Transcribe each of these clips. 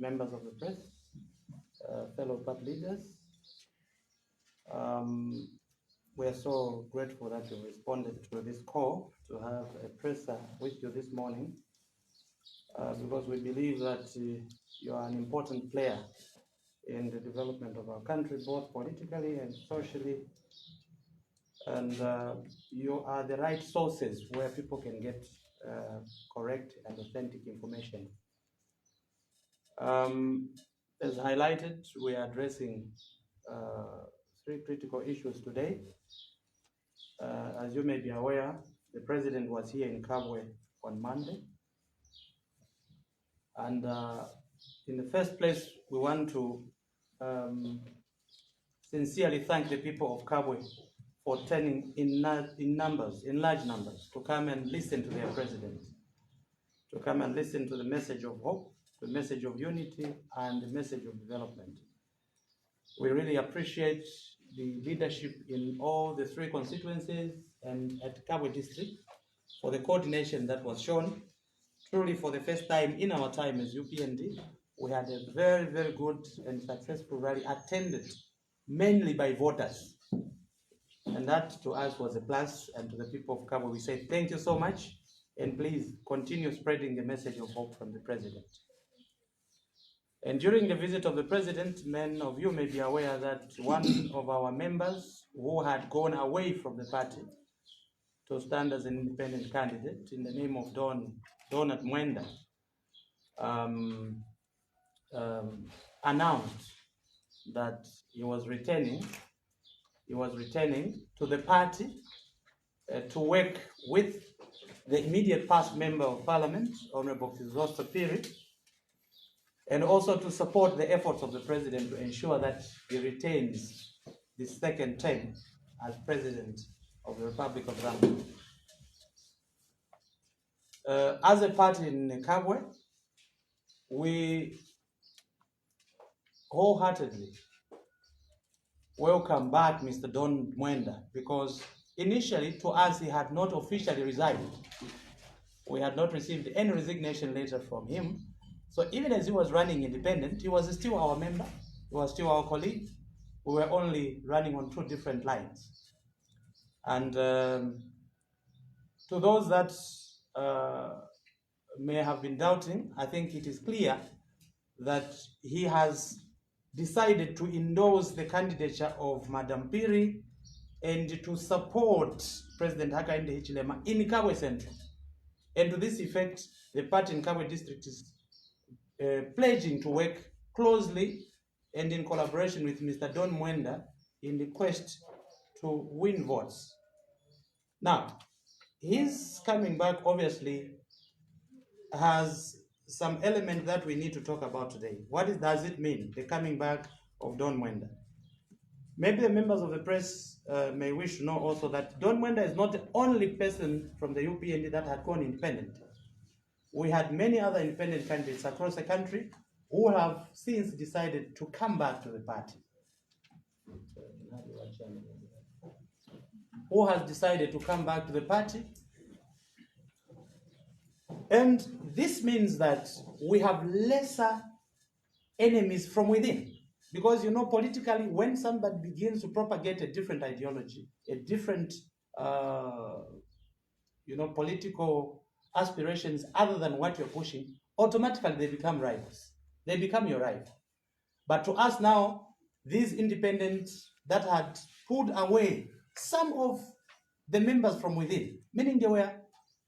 members of the press, fellow party leaders. We are so grateful that you responded to this call to have a presser with you this morning, because we believe that you are an important player in the development of our country, both politically and socially, and you are the right sources where people can get correct and authentic information. As highlighted, we are addressing three critical issues today. As you may be aware, the president was here in Kabwe on Monday. And in the first place, we want to sincerely thank the people of Kabwe for turning in large numbers, to come and listen to their president, to come and listen to the message of hope, the message of unity, and the message of development. We really appreciate the leadership in all the three constituencies and at Kabwe district for the coordination that was shown. Truly, for the first time in our time as UPND, we had a very, very good and successful rally attended mainly by voters. And that to us was a plus, and to the people of Kabwe, we say thank you so much, and please continue spreading the message of hope from the president. And during the visit of the president, many of you may be aware that one of our members who had gone away from the party to stand as an independent candidate in the name of Donald Muenda announced that he was returning to the party to work with the immediate past member of parliament, Honorable Zosta Piri, and also to support the efforts of the president to ensure that he retains the second term as president of the Republic of Zambia. As a party in Kabwe, we wholeheartedly welcome back Mr. Don Muenda, because initially to us he had not officially resigned. We had not received any resignation letter from him. So even as he was running independent, he was still our member, he was still our colleague. We were only running on two different lines. And to those that may have been doubting, I think it is clear that he has decided to endorse the candidature of Madam Piri and to support President Hakainde Hichilema in Kabwe Central. And to this effect, the party in Kabwe district is pledging to work closely and in collaboration with Mr. Don Muenda in the quest to win votes. Now, his coming back obviously has some element that we need to talk about today. What does it mean, the coming back of Don Muenda? Maybe the members of the press may wish to know also that Don Muenda is not the only person from the UPND that had gone independent. We had many other independent candidates across the country who have since decided to come back to the party. Who has decided to come back to the party. And this means that we have lesser enemies from within. Because, you know, politically, when somebody begins to propagate a different ideology, a different, political aspirations other than what you're pushing, automatically they become rivals. They become your rival. But to us now, these independents that had pulled away some of the members from within, meaning they were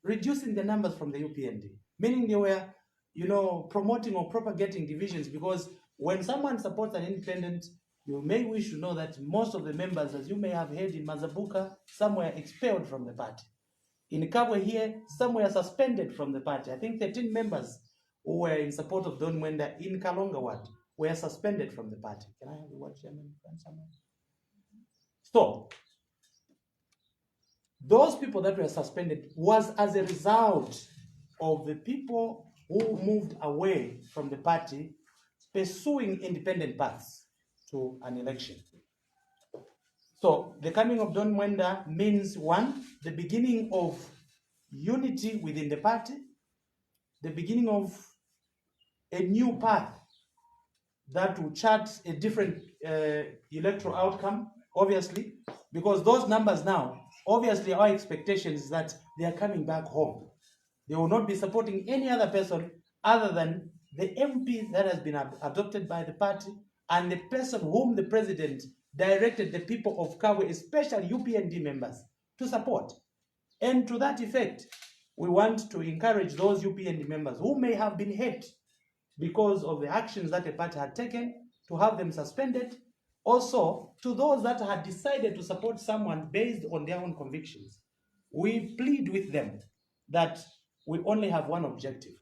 reducing the numbers from the UPND, meaning they were, promoting or propagating divisions, because when someone supports an independent, you may wish to know that most of the members, as you may have heard in Mazabuka, some were expelled from the party. In Kabwe here, some were suspended from the party. I think 13 members who were in support of Don Muenda in Kalonga Ward were suspended from the party. Can I have the word, Chairman? So, those people that were suspended was as a result of the people who moved away from the party pursuing independent paths to an election. So the coming of Don Muenda means, one, the beginning of unity within the party, the beginning of a new path that will chart a different electoral outcome, obviously, because those numbers now, obviously our expectation is that they are coming back home. They will not be supporting any other person other than the MP that has been adopted by the party and the person whom the president directed the people of Kabwe, especially UPND members, to support. And to that effect, we want to encourage those UPND members who may have been hurt because of the actions that the party had taken to have them suspended. Also, to those that had decided to support someone based on their own convictions, we plead with them that we only have one objective: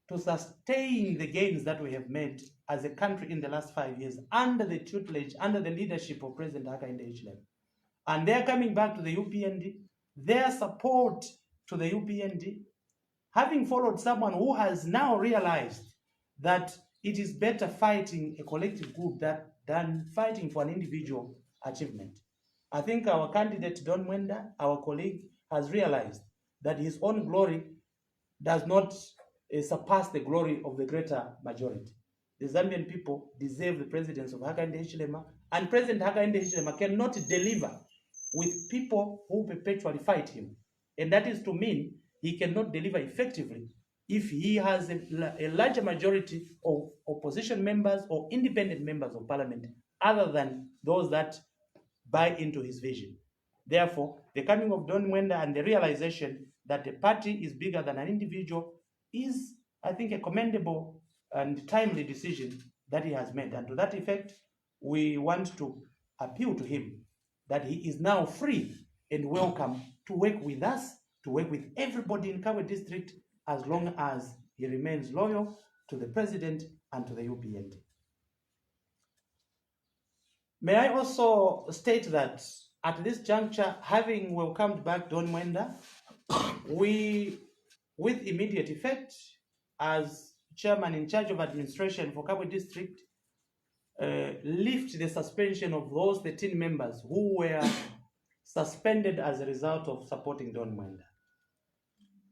to sustain the gains that we have made as a country in the last 5 years under the tutelage, under the leadership of President Hakainde Hichilema. And they're coming back to the UPND, their support to the UPND, having followed someone who has now realized that it is better fighting a collective good than fighting for an individual achievement. I think our candidate, Don Muenda, our colleague, has realized that his own glory does not surpass the glory of the greater majority. The Zambian people deserve the presidency of Hakainde Hichilema, and President Hakainde Hichilema cannot deliver with people who perpetually fight him. And that is to mean he cannot deliver effectively if he has a larger majority of opposition members or independent members of parliament other than those that buy into his vision. Therefore, the coming of Don Muenda and the realization that the party is bigger than an individual is, I think, a commendable and timely decision that he has made. And to that effect, we want to appeal to him that he is now free and welcome to work with us, to work with everybody in Kabwe district, as long as he remains loyal to the president and to the UPND. May I also state that at this juncture, having welcomed back Don Muenda, we, with immediate effect, as chairman in charge of administration for Kabwe district, lift the suspension of those 13 members who were suspended as a result of supporting Don Muenda.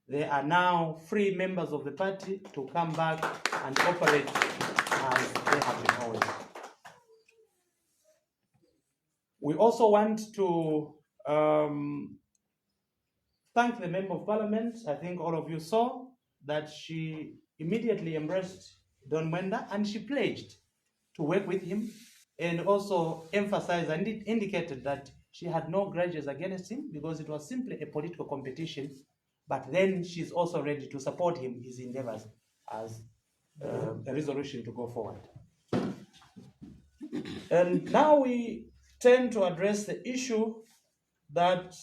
They are now free members of the party to come back and operate as they have been always. We also want to thank the Member of Parliament. I think all of you saw that she immediately embraced Don Muenda and she pledged to work with him, and also emphasized and indicated that she had no grudges against him because it was simply a political competition. But then she's also ready to support him, his endeavors, as a resolution to go forward. And now we tend to address the issue that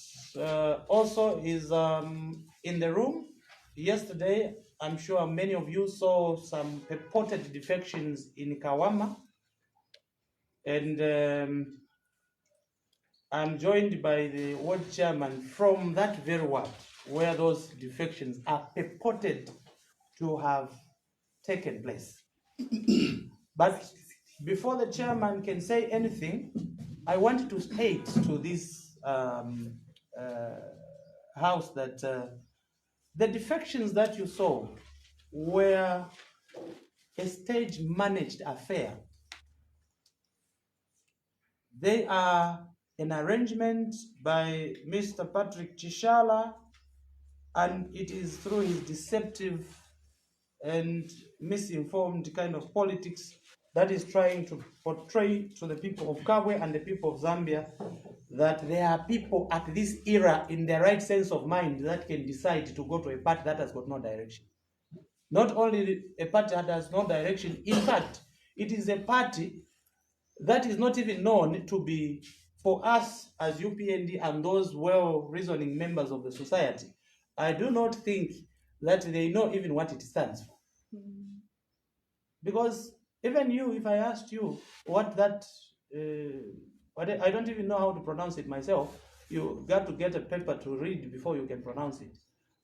also is in the room. Yesterday, I'm sure many of you saw some purported defections in Kawama. And I'm joined by the ward chairman from that very ward where those defections are purported to have taken place. But before the chairman can say anything, I want to state to this house that the defections that you saw were a stage managed affair. They are an arrangement by Mr. Patrick Chishala, and it is through his deceptive and misinformed kind of politics that is trying to portray to the people of Kabwe and the people of Zambia that there are people at this era in their right sense of mind that can decide to go to a party that has got no direction. Not only a party that has no direction, in fact, it is a party that is not even known to be, for us as UPND and those well-reasoning members of the society, I do not think that they know even what it stands for. Because even you, if I asked you what that, I don't even know how to pronounce it myself. You got to get a paper to read before you can pronounce it.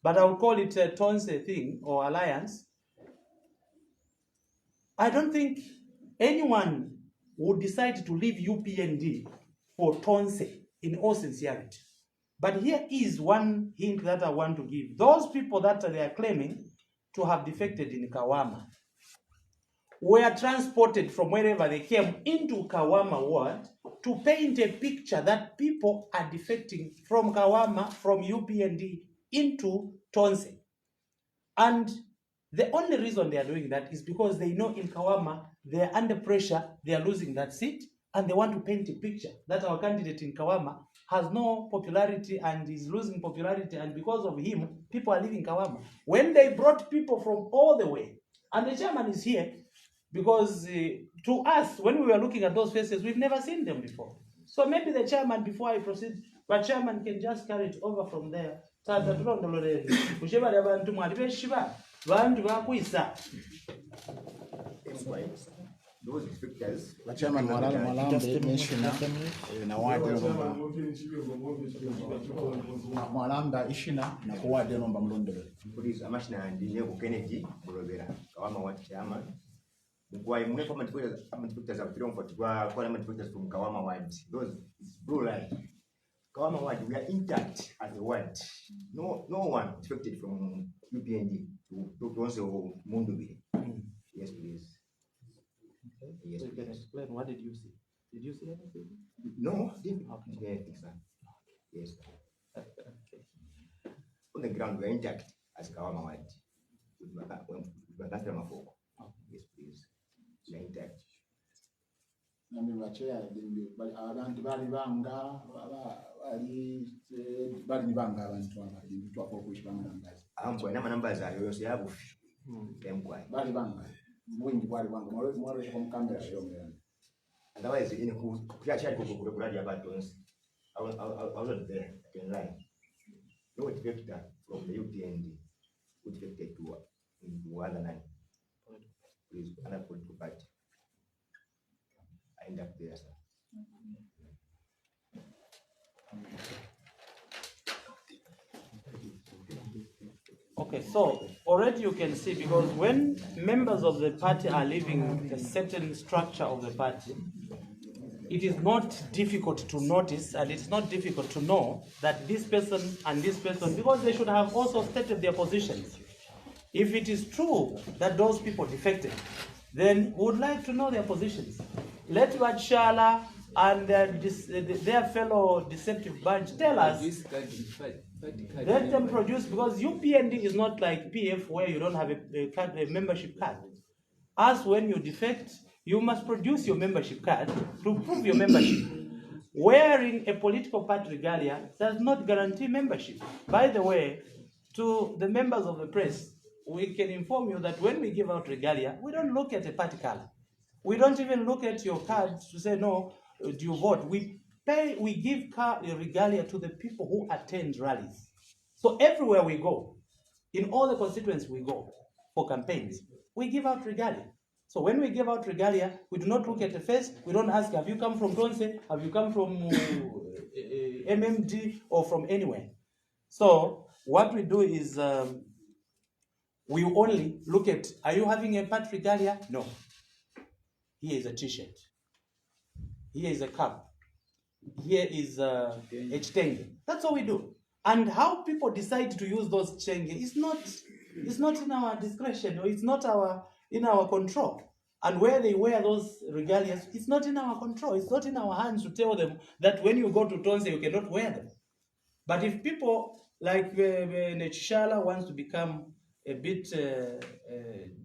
But I would call it a Tonse thing or alliance. I don't think anyone would decide to leave UPND for Tonse in all sincerity. But here is one hint that I want to give. Those people that they are claiming to have defected in Kawama, were transported from wherever they came into Kawama ward to paint a picture that people are defecting from Kawama, from UPND into Tonse. And the only reason they are doing that is because they know in Kawama, they are under pressure, they are losing that seat, and they want to paint a picture that our candidate in Kawama has no popularity and is losing popularity, and because of him, people are leaving Kawama. When they brought people from all the way, and the chairman is here, because to us, when we were looking at those faces, we've never seen them before. So maybe the chairman, before I proceed, but chairman can just carry it over from there. Those inspectors, Chairman Mwalambe Ishina na wade nomba Mwalamba Ishina na kuwade nomba mlondero. Police amashina ndiye ku Kennedy Bulobera Kawama ward chairman. Mkwai mune kwa manifectors of 344 kwa manifectors from Kawama ward. Those is blue line. Kawama ward, we are intact as a ward. No one defected from UPND to also Mundubi. Yes, please. Okay. Yes, so you can explain, what did you see? Did you see anything? No, didn't. Okay. Yes, sir. Okay. On the ground, we are intact as Kawama ward. With my customer folk. Yes, please. We are intact. Nami bachea abantu bali banga abantu abali twako kushibanga nambazi. Nama numbers are yours yabu. Bali banga. Mwingi bali banga. Mwalo kwa mkamera yomera. Otherwise, in who actually go to the about ones. I was there in line. No defector from the UPND who defected to other line. Please, another political party. I end up there, sir. Okay, so already you can see, because when members of the party are leaving a certain structure of the party, it is not difficult to notice, and it's not difficult to know that this person and this person, because they should have also stated their positions. If it is true that those people defected, then we would like to know their positions. Let Watshala and their fellow deceptive bunch tell us. Let them produce, because UPND is not like PF where you don't have a membership card. As when you defect, you must produce your membership card to prove your membership. Wearing a political party regalia does not guarantee membership. By the way, to the members of the press, we can inform you that when we give out regalia, we don't look at a party color. We don't even look at your cards to say, no, do you vote? We give regalia to the people who attend rallies. So everywhere we go, in all the constituencies we go for campaigns, we give out regalia. So when we give out regalia, we do not look at the face. We don't ask, have you come from Tonse? Have you come from MMD or from anywhere? So what we do is we only look at, are you having a party regalia? No. Here is a t-shirt. Here is a cup. Here is a chitenge. That's all we do. And how people decide to use those chitenge is not in our discretion, or it's not in our control. And where they wear those regalias, it's not in our control. It's not in our hands to tell them that when you go to Tonse, you cannot wear them. But if people like Nechishala wants to become a bit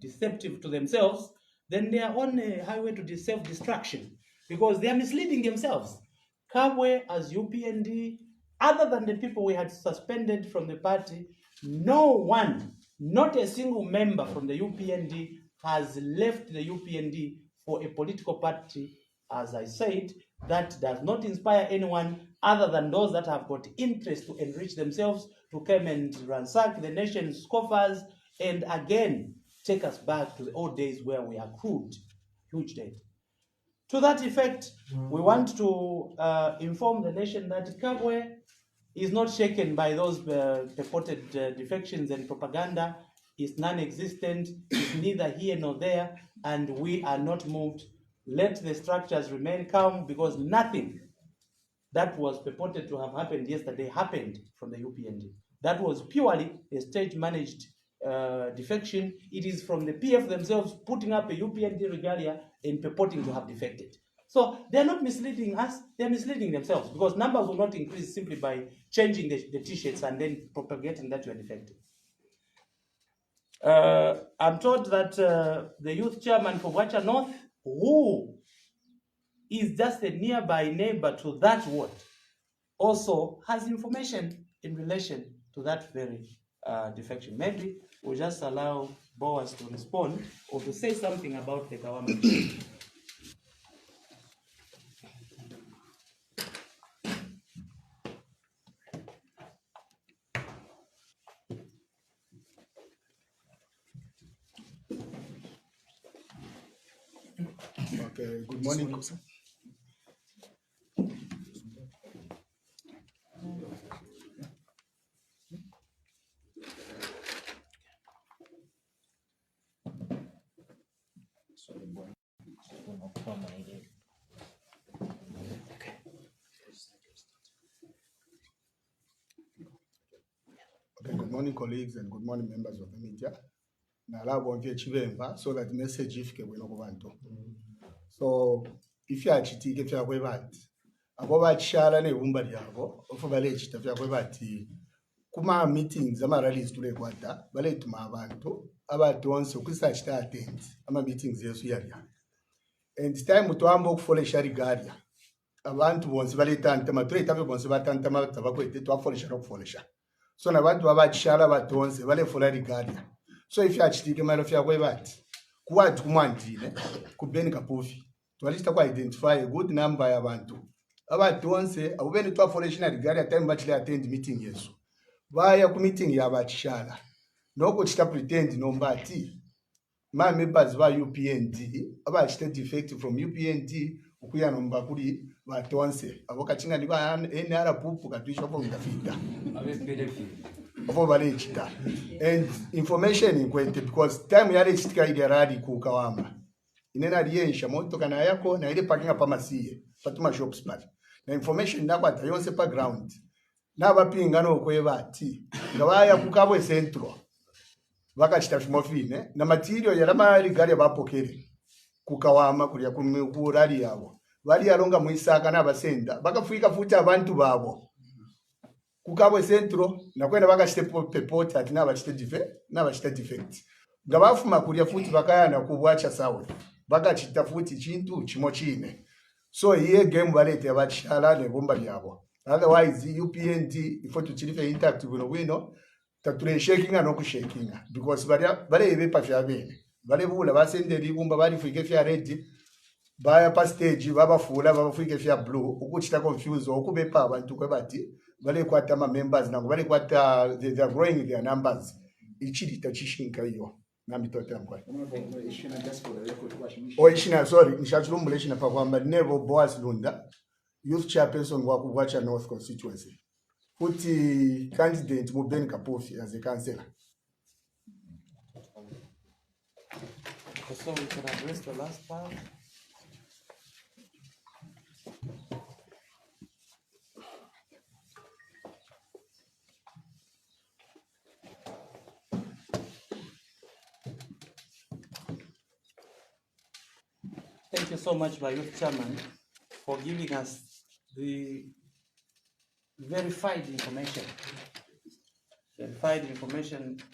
deceptive to themselves, then they are on a highway to self-destruction, because they are misleading themselves. Kabwe as UPND, other than the people we had suspended from the party, no one, not a single member from the UPND has left the UPND for a political party, as I said, that does not inspire anyone other than those that have got interest to enrich themselves, to come and ransack the nation's coffers, and again, take us back to the old days where we accrued huge debt. To that effect, we want to inform the nation that Kabwe is not shaken by those purported defections and propaganda. It's non-existent, it's neither here nor there, and we are not moved. Let the structures remain calm, because nothing that was purported to have happened yesterday happened from the UPND. That was purely a stage-managed defection, it is from the PF themselves putting up a UPND regalia and purporting to have defected. So they're not misleading us, they're misleading themselves, because numbers will not increase simply by changing the t-shirts and then propagating that you are defected. I'm told that the youth chairman for Wacha North, who is just a nearby neighbor to that ward, also has information in relation to that very defection. Maybe we'll just allow Boaz to respond or to say something about the Kawama issue. Okay, good morning. Okay, good morning, colleagues, and good morning, members of the media. So that message if so if you are cheating, if you are going bad, about shala ne umba yabo, ofu bale chita fya kwe bati kuma meetings ama rallies tule kwata bale tuma abantu abantu onse kusa chita attend ama meetings yesu yalia and time tuambo kufolesha rigaria abantu bonse bale tanta matwe tabe bonse batanta tabakwete twafolesha kufolesha so na abantu abachala abantu onse bale fola rigaria so if you are cheating mara fya kwe bati kuwatu kumwantile kubeni kapufi twalista kwa identify a good number ya bantu abantu onse abubeni twafolesha rigaria time bachile attend meeting yesu vaya ku meeting ya bachishala noko chita pretend nombati ma members ba UPND abachite defect from UPND ukuya nomba kuri batonse abokachinga liba NR pupu katwisha kwa ngafita abo bale chita and information inkwete because time yale chitika ile radi ku Kawama inena liensha moto kana yako na ile parking pa masiye patuma shops pale na information ndakwata yonse pa ground n'abapingana okwebati ngabaya ku Kabwe centro bakachita fimofine na material yalamari gari bapokere ku Kawama kulia ku rally yabo bali yalonga muisaka n'abasenda bakafuika futi abantu babo ku Kabwe centro nakwenda bakachite pepot ati n'abachite defect ngabafuma kulia futi bakayana ku Bwacha South bakachita futi chintu chimochine so iye game balete abachala ne bomba lyabo. Otherwise, UPND, if you chilife intact, wino, tatule shaking and no shaking. Because bare ebe pafia bene. Bare bula basende ribumba bari fuike fia red. Baya pa stage baba fula baba fuike fia blue. Ukuchita confuse okube pa bantu kwebati. Bare kwata ma members na bare kwata they are growing their numbers. Ichidi tachishinka hiyo. Nami tote mkwa. Oh, ishina sorry, nishachulumule ishina pa kwamba nevo Boaz Lunda. Youth chairperson wa Wacha North constituency. Futi candidate Mubeni Kapofi as a councillor. So we can address the last part. Thank you so much, my youth chairman, for giving us the verified information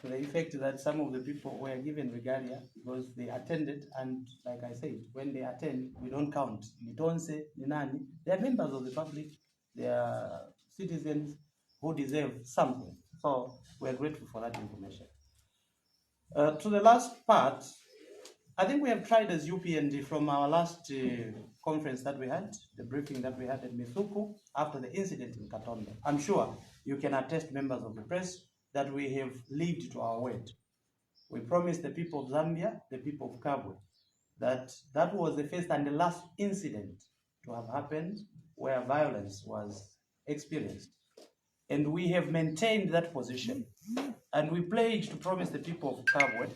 to the effect that some of the people were given regalia because they attended, and like I said, when they attend, we don't count. Nitonse, Ninani, they are members of the public, they are citizens who deserve something. So we are grateful for that information. To the last part, I think we have tried as UPND from our last conference that we had, the briefing that we had at Mithuku after the incident in Katonda. I'm sure you can attest, members of the press, that we have lived to our word. We promised the people of Zambia, the people of Kabwe, that that was the first and the last incident to have happened where violence was experienced. And we have maintained that position. And we pledged to promise the people of Kabwe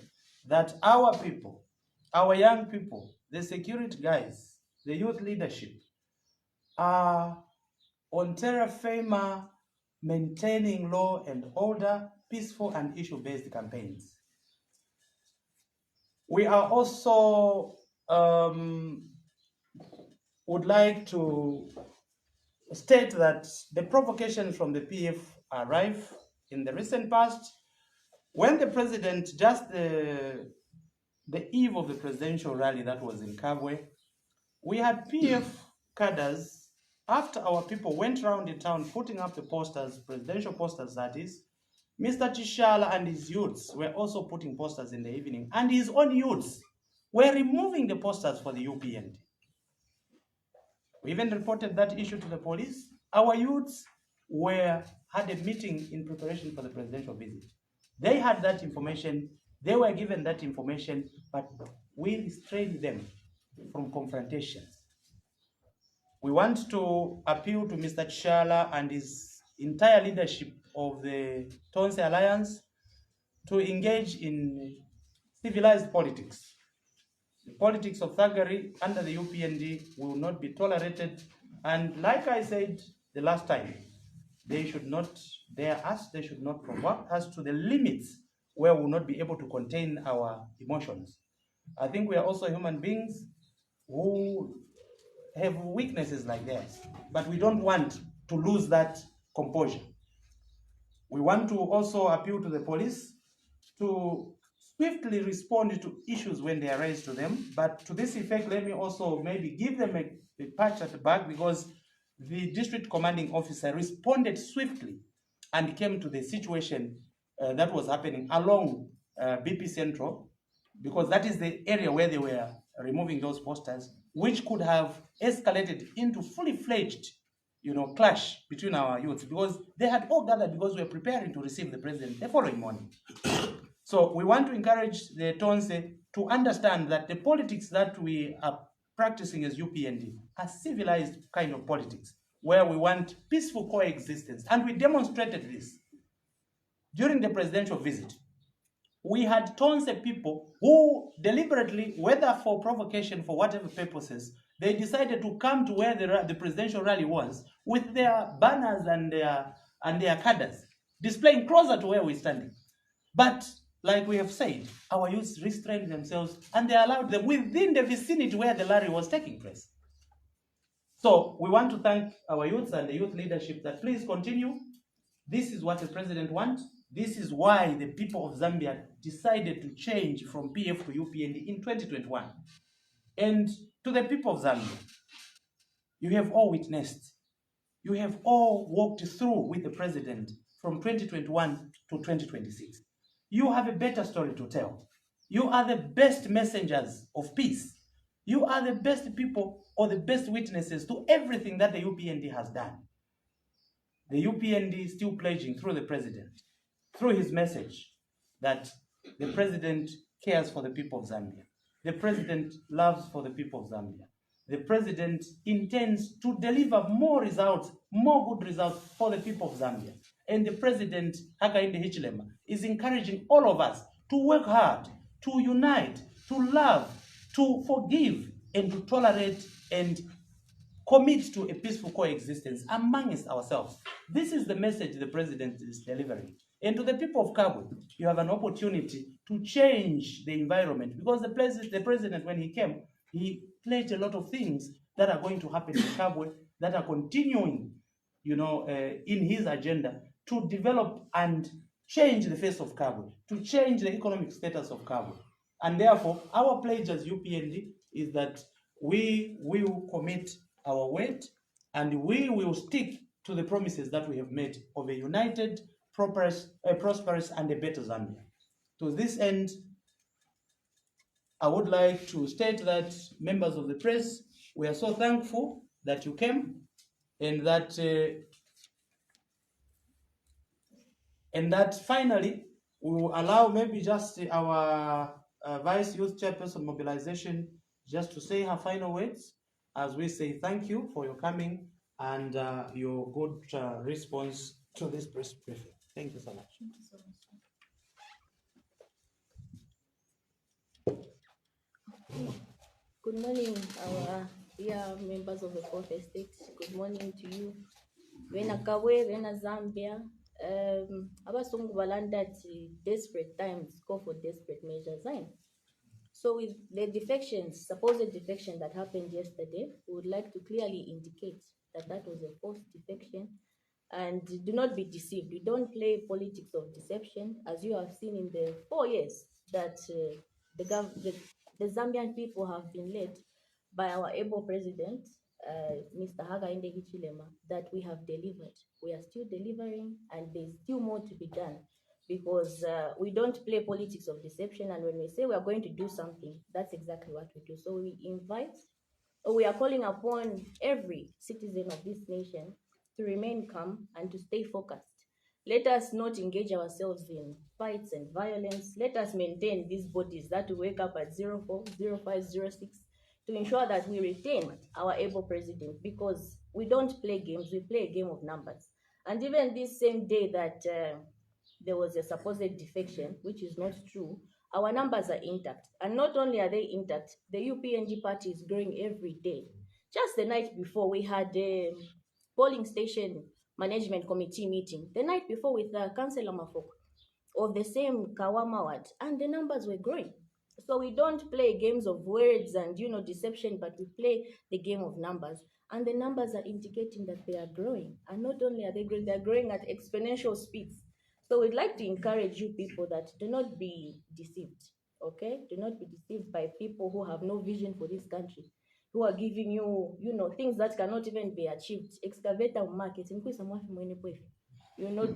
that our people, our young people, the security guys, the youth leadership are on terra firma maintaining law and order, peaceful and issue-based campaigns. We are also would like to state that the provocations from the PF are rife in the recent past. When the president, just the eve of the presidential rally that was in Kabwe, we had PF cadres, after our people went around the town putting up the posters, presidential posters that is, Mr. Tishala and his youths were also putting posters in the evening, and his own youths were removing the posters for the UPND. We even reported that issue to the police. Our youths had a meeting in preparation for the presidential visit. They had that information, they were given that information, but we restrained them from confrontations. We want to appeal to Mr. Tishala and his entire leadership of the Tonse Alliance to engage in civilized politics. The politics of thuggery under the UPND will not be tolerated. And like I said the last time, they should not dare us, they should not provoke us to the limits where we will not be able to contain our emotions. I think we are also human beings who have weaknesses like theirs, but we don't want to lose that composure. We want to also appeal to the police to swiftly respond to issues when they arise to them. But to this effect, let me also maybe give them a patch at the back, because the district commanding officer responded swiftly and came to the situation that was happening along BP Central, because that is the area where they were removing those posters, which could have escalated into fully fledged, clash between our youths, because they had all gathered because we were preparing to receive the president the following morning. So we want to encourage the Tonse to understand that the politics that we are practicing as UPND are civilized kind of politics, where we want peaceful coexistence. And we demonstrated this during the presidential visit. We had Tonse people who deliberately, whether for provocation, for whatever purposes, they decided to come to where the presidential rally was with their banners and their cadres, displaying closer to where we're standing. But like we have said, our youths restrained themselves and they allowed them within the vicinity where the rally was taking place. So we want to thank our youths and the youth leadership that please continue. This is what the president wants. This is why the people of Zambia decided to change from PF to UPND in 2021. And to the people of Zambia, you have all witnessed, you have all walked through with the president from 2021 to 2026. You have a better story to tell. You are the best messengers of peace. You are the best people or the best witnesses to everything that the UPND has done. The UPND is still pledging through the president, through his message, that the president cares for the people of Zambia. The president loves for the people of Zambia. The president intends to deliver more results, more good results for the people of Zambia. And the president, Hakainde Hichilema, is encouraging all of us to work hard, to unite, to love, to forgive, and to tolerate and commit to a peaceful coexistence amongst ourselves. This is the message the president is delivering. And to the people of Kabwe, you have an opportunity to change the environment, because the president, when he came, he pledged a lot of things that are going to happen in Kabwe, that are continuing, in his agenda to develop and change the face of Kabwe, to change the economic status of Kabwe. And therefore, our pledge as UPND is that we will commit our word and we will stick to the promises that we have made of a united, prosperous, and a better Zambia. To this end, I would like to state that, members of the press, we are so thankful that you came, and that finally we will allow maybe just our Vice Youth Chairperson Mobilization just to say her final words, as we say thank you for your coming and your good response to this press briefing. Thank you so much. Thank you so much. Good morning, our dear members of the fourth estate. Good morning to you. Vena Kabwe, Vena Zambia. Abasungu balanda desperate times call for desperate measures. So with the defections, supposed defection that happened yesterday, we would like to clearly indicate that that was a false defection. And do not be deceived. We don't play politics of deception, as you have seen in the 4 years that the Zambian people have been led by our able president, Mr. Hakainde Hichilema, that we have delivered. We are still delivering, and there's still more to be done, because we don't play politics of deception. And when we say we are going to do something, that's exactly what we do. So we are calling upon every citizen of this nation to remain calm and to stay focused. Let us not engage ourselves in fights and violence. Let us maintain these bodies that will wake up at 04, 05, 06 to ensure that we retain our able president, because we don't play games, we play a game of numbers. And even this same day that there was a supposed defection, which is not true, our numbers are intact. And not only are they intact, the UPND party is growing every day. Just the night before, we had a polling station management committee meeting, the night before, with Councillor Mafok of the same Kawama ward, and the numbers were growing. So we don't play games of words and deception, but we play the game of numbers. And the numbers are indicating that they are growing. And not only are they growing, they're growing at exponential speeds. So we'd like to encourage you people that do not be deceived, okay? Do not be deceived by people who have no vision for this country, who are giving you, things that cannot even be achieved. Excavator market,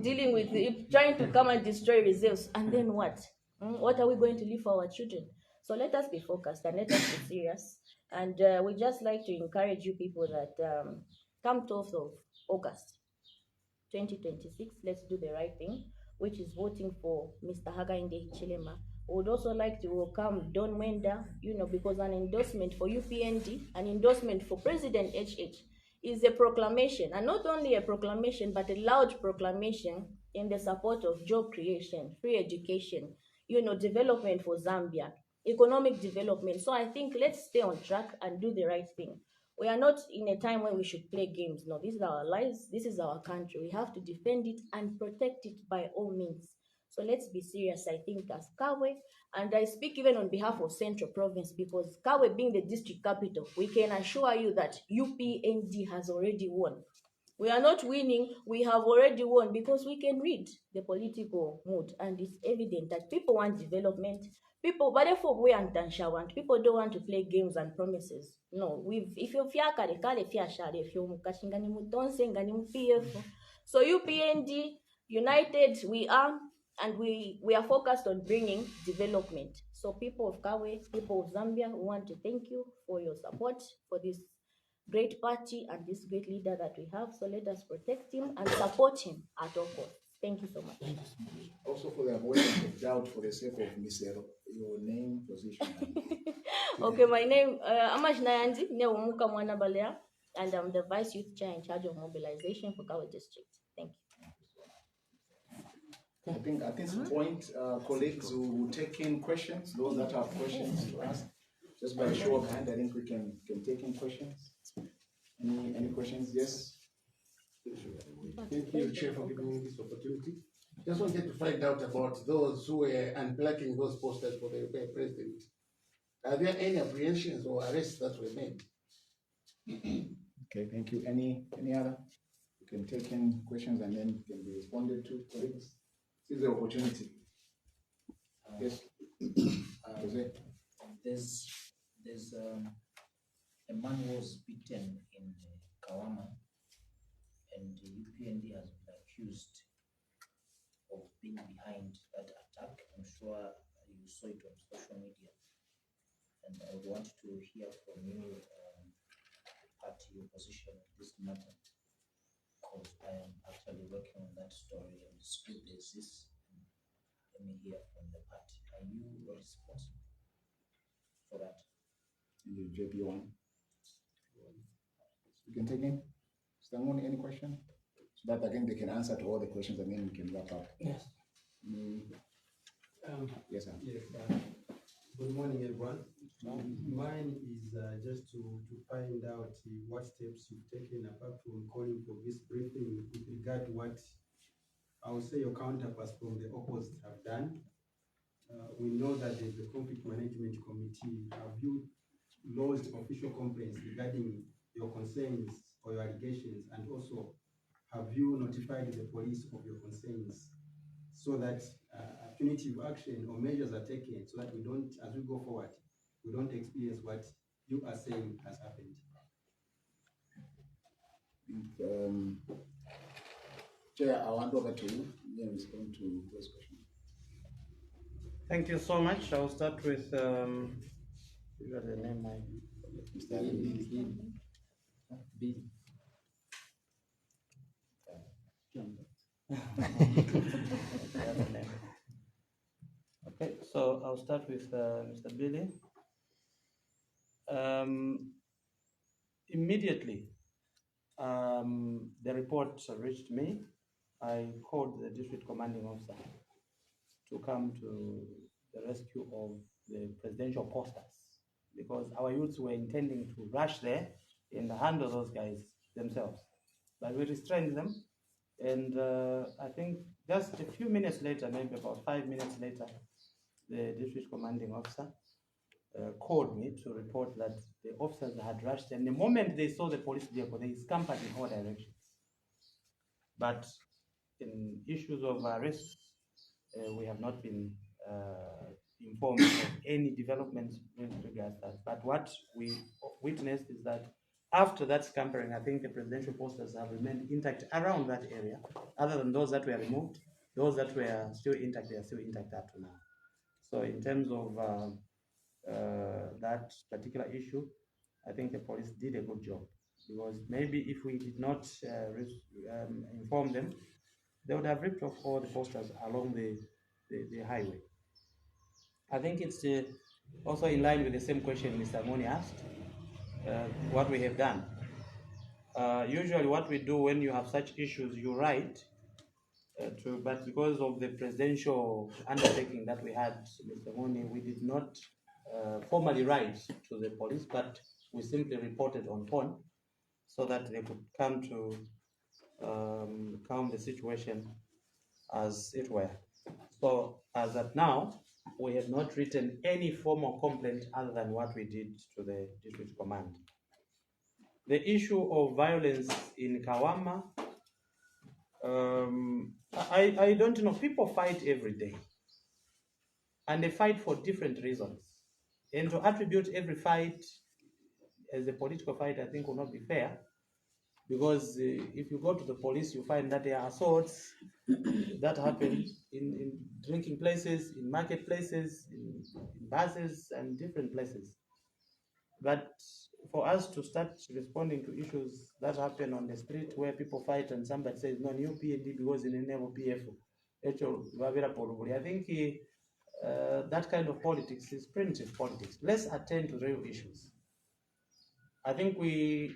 dealing with trying to come and destroy reserves. And then what? What are we going to leave for our children? So let us be focused and let us be serious. And we just like to encourage you people that come 12th of August, 2026, let's do the right thing, which is voting for Mr. Hakainde Hichilema. We would also like to welcome Don Muenda, because an endorsement for UPND, an endorsement for President HH is a proclamation, and not only a proclamation, but a loud proclamation in the support of job creation, free education, development for Zambia, economic development. So I think let's stay on track and do the right thing. We are not in a time when we should play games. No, this is our lives, this is our country. We have to defend it and protect it by all means. So let's be serious, I think, as Kabwe. And I speak even on behalf of Central Province, because Kabwe being the district capital, we can assure you that UPND has already won. We are not winning, we have already won, because we can read the political mood, and it's evident that people want development. People, but therefore we want people don't want to play games and promises. No, if you're so UPND united we are, and we are focused on bringing development. So people of Kabwe, people of Zambia, we want to thank you for your support for this great party and this great leader that we have. So let us protect him and support him at all costs. Thank you so much. Also, for the avoidance of doubt, for the sake of Misero, your name, position. Okay, my name Amash Nayandi, Neomuka Muenda Return, and I'm the Vice Youth Chair in charge of mobilization for Kabwe District. Thank you. I think at this point, colleagues will take in questions, those that have questions to ask. Just by a show of hand, I think we can take in questions. Any questions? Yes. Thank you, Chair, for giving me this opportunity. Just wanted to find out about those who were unplugging those posters for the president. Are there any apprehensions or arrests that were made? Okay, thank you. Any other? You can take in questions and then can be responded to. Colleagues, this is the opportunity. Yes. There's a man who was beaten in Kawama, and the UPND has been accused of being behind that attack. I'm sure you saw it on social media, and I would want to hear from you, party opposition on this matter, because I am actually working on that story on the street basis. Let me hear from the party. Are you responsible for that? You JP1. You can take in. Someone, any question? So that again they can answer to all the questions and then we can wrap up. Yes. Yes, sir. Yes. Good morning, everyone. Mine is just to find out what steps you've taken apart from calling for this briefing with regard to what I would say your counterparts from the opposite have done. we know that there's the conflict management committee. Have you lodged official complaints regarding your concerns or your allegations, and also have you notified the police of your concerns so that punitive action or measures are taken so that we don't, as we go forward, we don't experience what you are saying has happened? Chair, I'll hand over to you. You can respond to those questions. Thank you so much. I'll start with you got the name, Mr. Ali. Okay, so I'll start with Mr. Billy. Immediately, the report reached me. I called the district commanding officer to come to the rescue of the presidential posters, because our youths were intending to rush there and handle those guys themselves. But we restrained them, and I think just a few minutes later, maybe about 5 minutes later, the district commanding officer called me to report that the officers had rushed, and the moment they saw the police vehicle, they scampered in all directions. But in issues of arrests, we have not been informed of any developments with regards to that. But what we witnessed is that after that scampering, I think the presidential posters have remained intact around that area. Other than those that were removed, those that were still intact, they are still intact up to now. So in terms of that particular issue, I think the police did a good job, because maybe if we did not inform them, they would have ripped off all the posters along the highway. I think it's also in line with the same question Mr. Moni asked, what we have done. Usually what we do when you have such issues, you write, but because of the presidential undertaking that we had, Mr. Moni, we did not formally write to the police, but we simply reported on phone so that they could come to calm the situation as it were. So as of now, we have not written any formal complaint other than what we did to the district command. The issue of violence in Kawama, I don't know, people fight every day, and they fight for different reasons. And to attribute every fight as a political fight, I think will not be fair, because if you go to the police, you find that there are assaults that happen in drinking places, in marketplaces, in buses, and different places. But for us to start responding to issues that happen on the street where people fight and somebody says, no, new UPND because in enable PF, I think that kind of politics is primitive politics. Let's attend to real issues. I think we,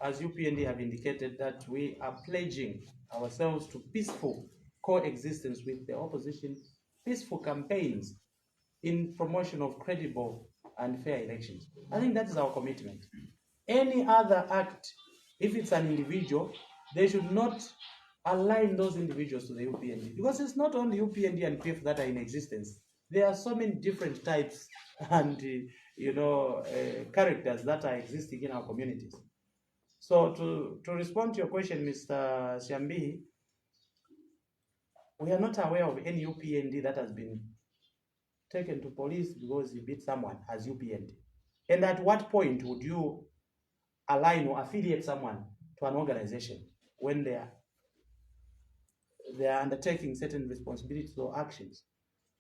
as UPND, have indicated that we are pledging ourselves to peaceful coexistence with the opposition, peaceful campaigns in promotion of credible and fair elections. I think that is our commitment. Any other act, if it's an individual, they should not align those individuals to the UPND, because it's not only UPND and PF that are in existence. There are so many different types and characters that are existing in our communities. So to respond to your question, Mr. Siambi, we are not aware of any UPND that has been taken to police because he beat someone as UPND. And at what point would you align or affiliate someone to an organization when they are undertaking certain responsibilities or actions?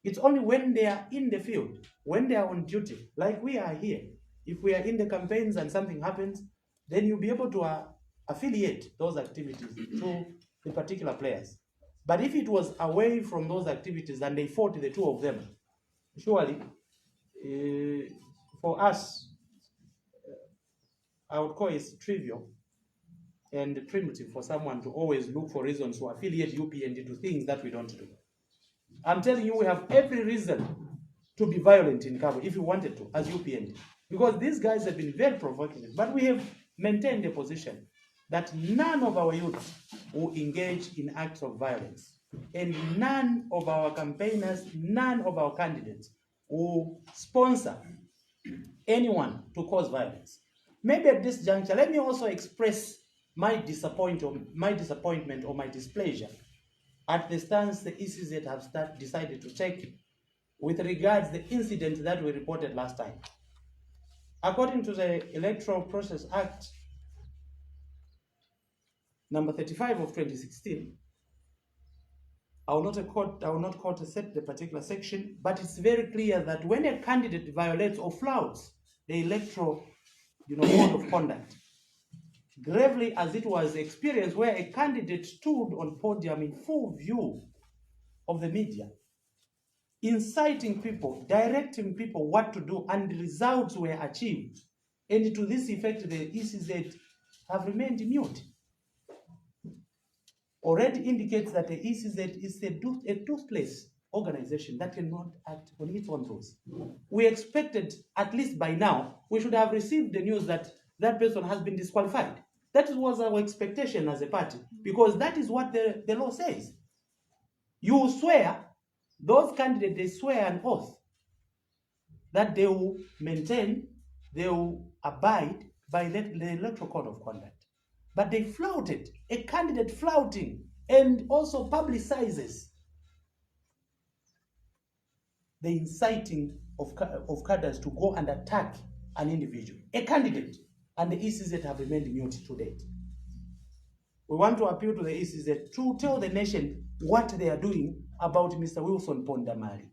It's only when they are in the field, when they are on duty, like we are here. If we are in the campaigns and something happens, then you'll be able to affiliate those activities to the particular players. But if it was away from those activities and they fought the two of them, surely for us, I would call it trivial and primitive for someone to always look for reasons to affiliate UPND to things that we don't do. I'm telling you, we have every reason to be violent in Kabwe if we wanted to, as UPND, because these guys have been very provocative. But we have maintained a position that none of our youth will engage in acts of violence. and none of our campaigners, none of our candidates will sponsor anyone to cause violence. Maybe at this juncture, let me also express my disappointment or my displeasure at the stance the ECZ have decided to take with regards to the incident that we reported last time. According to the Electoral Process Act, number 35 of 2016, I will not quote the particular section, but it's very clear that when a candidate violates or flouts the electoral code of conduct, gravely as it was experienced where a candidate stood on podium in full view of the media, inciting people, directing people what to do, and the results were achieved. And to this effect, the ECZ have remained mute. Already indicates that the ECZ is a toothless organization that cannot act on its own rules. We expected, at least by now, we should have received the news that that person has been disqualified. That was our expectation as a party, because that is what the law says. You swear, those candidates, they swear an oath that they will maintain, they will abide by the electoral code of conduct. But they flouted, a candidate flouting, and also publicizes the inciting of cadres to go and attack an individual, a candidate, and the ECZ have remained mute to date. We want to appeal to the ECZ to tell the nation what they are doing about Mr. Wilson Pondamali,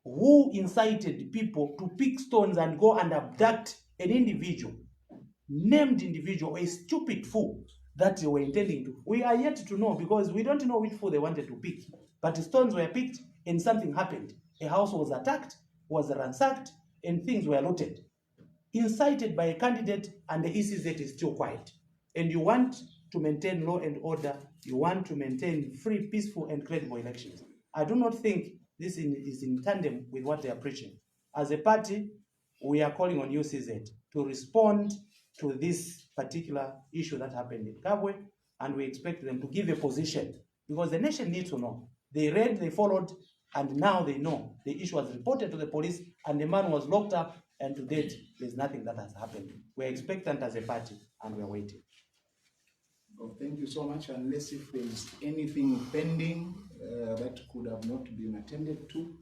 who incited people to pick stones and go and abduct an individual, named individual, a stupid fool that they were intending to. We are yet to know, because we don't know which fool they wanted to pick. But stones were picked and something happened. A house was attacked, was ransacked, and things were looted. Incited by a candidate, and the ECZ is still quiet. And you want to maintain law and order, you want to maintain free, peaceful, and credible elections. I do not think this is in tandem with what they are preaching. As a party, we are calling on UCZ to respond to this particular issue that happened in Kabwe, and we expect them to give a position, because the nation needs to know. They read, they followed, and now they know. The issue was reported to the police, and the man was locked up, and to date, there's nothing that has happened. We're expectant as a party, and we're waiting. Well, thank you so much. Unless if there's anything pending that could have not been attended to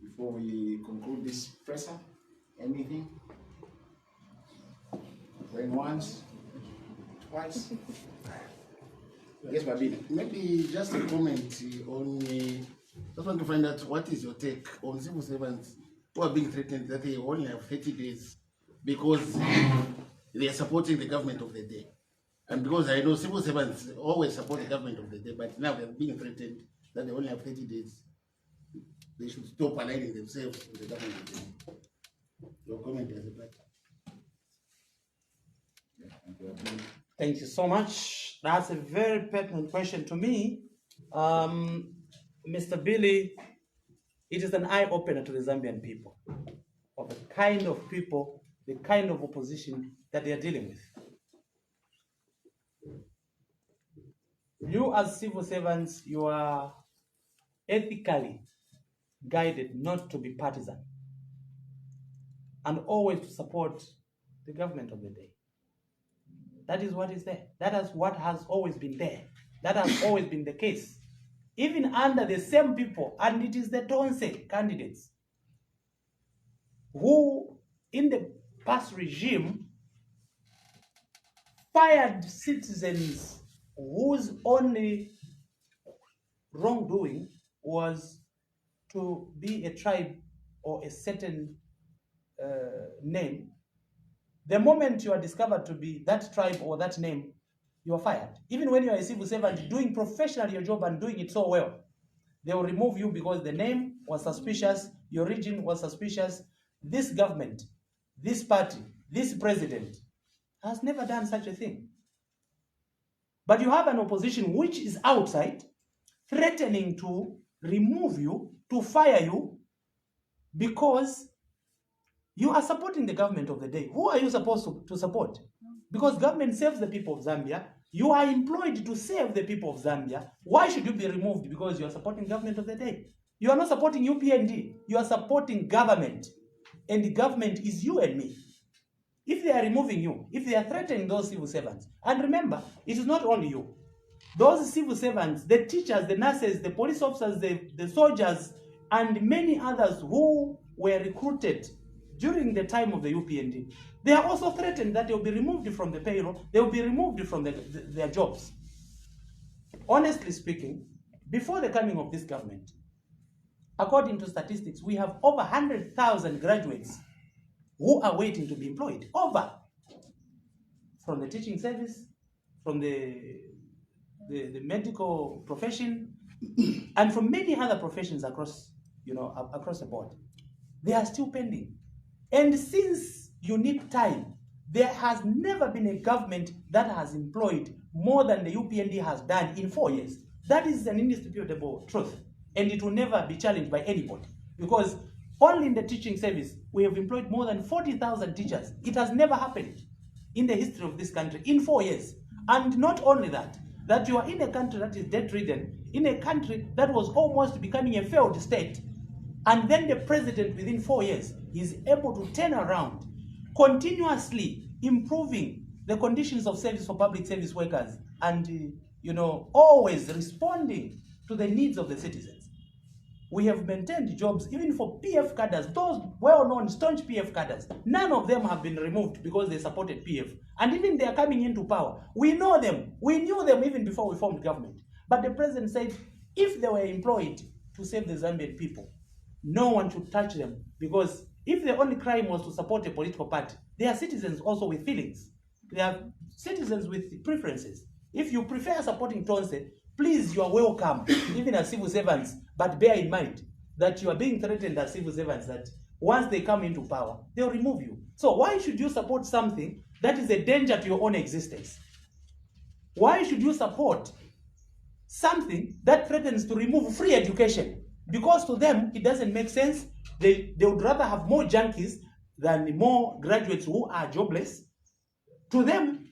before we conclude this presser, anything? Going once, twice. Yes, Babina. Maybe just a comment on, just want to find out what is your take on civil servants who are being threatened that they only have 30 days because they are supporting the government of the day. And because I know civil servants always support the government of the day, but now they're being threatened that they only have 30 days. They should stop aligning themselves with the government of the day. Your comment as a party. Thank you so much. That's a very pertinent question to me. Mr. Billy, it is an eye-opener to the Zambian people of the kind of people, the kind of opposition that they are dealing with. You as civil servants, you are ethically guided not to be partisan and always to support the government of the day. That is what is there. That is what has always been there. That has always been the case. Even under the same people, and it is the Tonse candidates who, in the past regime, fired citizens whose only wrongdoing was to be a tribe or a certain name. The moment you are discovered to be that tribe or that name, you are fired. Even when you are a civil servant doing professionally your job and doing it so well, they will remove you because the name was suspicious, your region was suspicious. This government, this party, this president has never done such a thing. But you have an opposition which is outside, threatening to remove you, to fire you, because you are supporting the government of the day. Who are you supposed to support? because government serves the people of Zambia. You are employed to save the people of Zambia. Why should you be removed because you are supporting government of the day? You are not supporting UPND. You are supporting government. And the government is you and me. If they are removing you, if they are threatening those civil servants, and remember, it is not only you. Those civil servants, the teachers, the nurses, the police officers, the soldiers, and many others who were recruited during the time of the UPND, they are also threatened that they will be removed from the payroll, they will be removed from their jobs. Honestly speaking, before the coming of this government, according to statistics, we have over 100,000 graduates who are waiting to be employed. Over. From the teaching service, from the medical profession, and from many other professions across, across the board. They are still pending. And since you need time, there has never been a government that has employed more than the UPND has done in 4 years. That is an indisputable truth. And it will never be challenged by anybody. Because only in the teaching service, we have employed more than 40,000 teachers. It has never happened in the history of this country in 4 years. And not only that, that you are in a country that is debt-ridden, in a country that was almost becoming a failed state, and then the president within 4 years is able to turn around, continuously improving the conditions of service for public service workers, and always responding to the needs of the citizens. We have maintained jobs even for PF cadres, those well-known staunch PF cadres. None of them have been removed because they supported PF. And even they are coming into power. We know them. We knew them even before we formed government. But the president said, if they were employed to save the Zambian people, no one should touch them. Because if the only crime was to support a political party, they are citizens also with feelings. They are citizens with preferences. If you prefer supporting Tonse, please, you are welcome, even as civil servants. But bear in mind that you are being threatened as civil servants, that once they come into power, they'll remove you. So why should you support something that is a danger to your own existence? Why should you support something that threatens to remove free education? Because to them, it doesn't make sense. They would rather have more junkies than more graduates who are jobless. To them,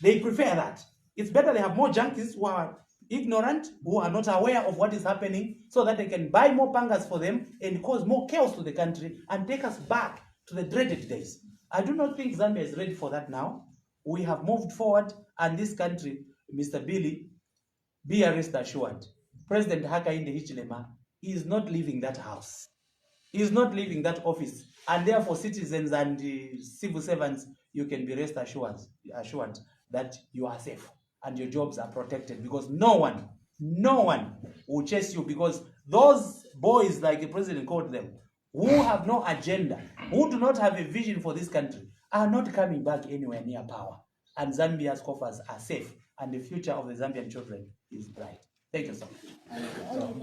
they prefer that. It's better they have more junkies who are ignorant, who are not aware of what is happening, so that they can buy more pangas for them and cause more chaos to the country and take us back to the dreaded days. I do not think Zambia is ready for that now. We have moved forward, and this country, Mr. Billy, be rest assured, President Hakainde Hichilema is not leaving that house. He is not leaving that office. And therefore, citizens and civil servants, you can be rest assured that you are safe and your jobs are protected, because no one will chase you, because those boys, like the president called them, who have no agenda, who do not have a vision for this country, are not coming back anywhere near power. And Zambia's coffers are safe, and the future of the Zambian children is bright. Thank you so much.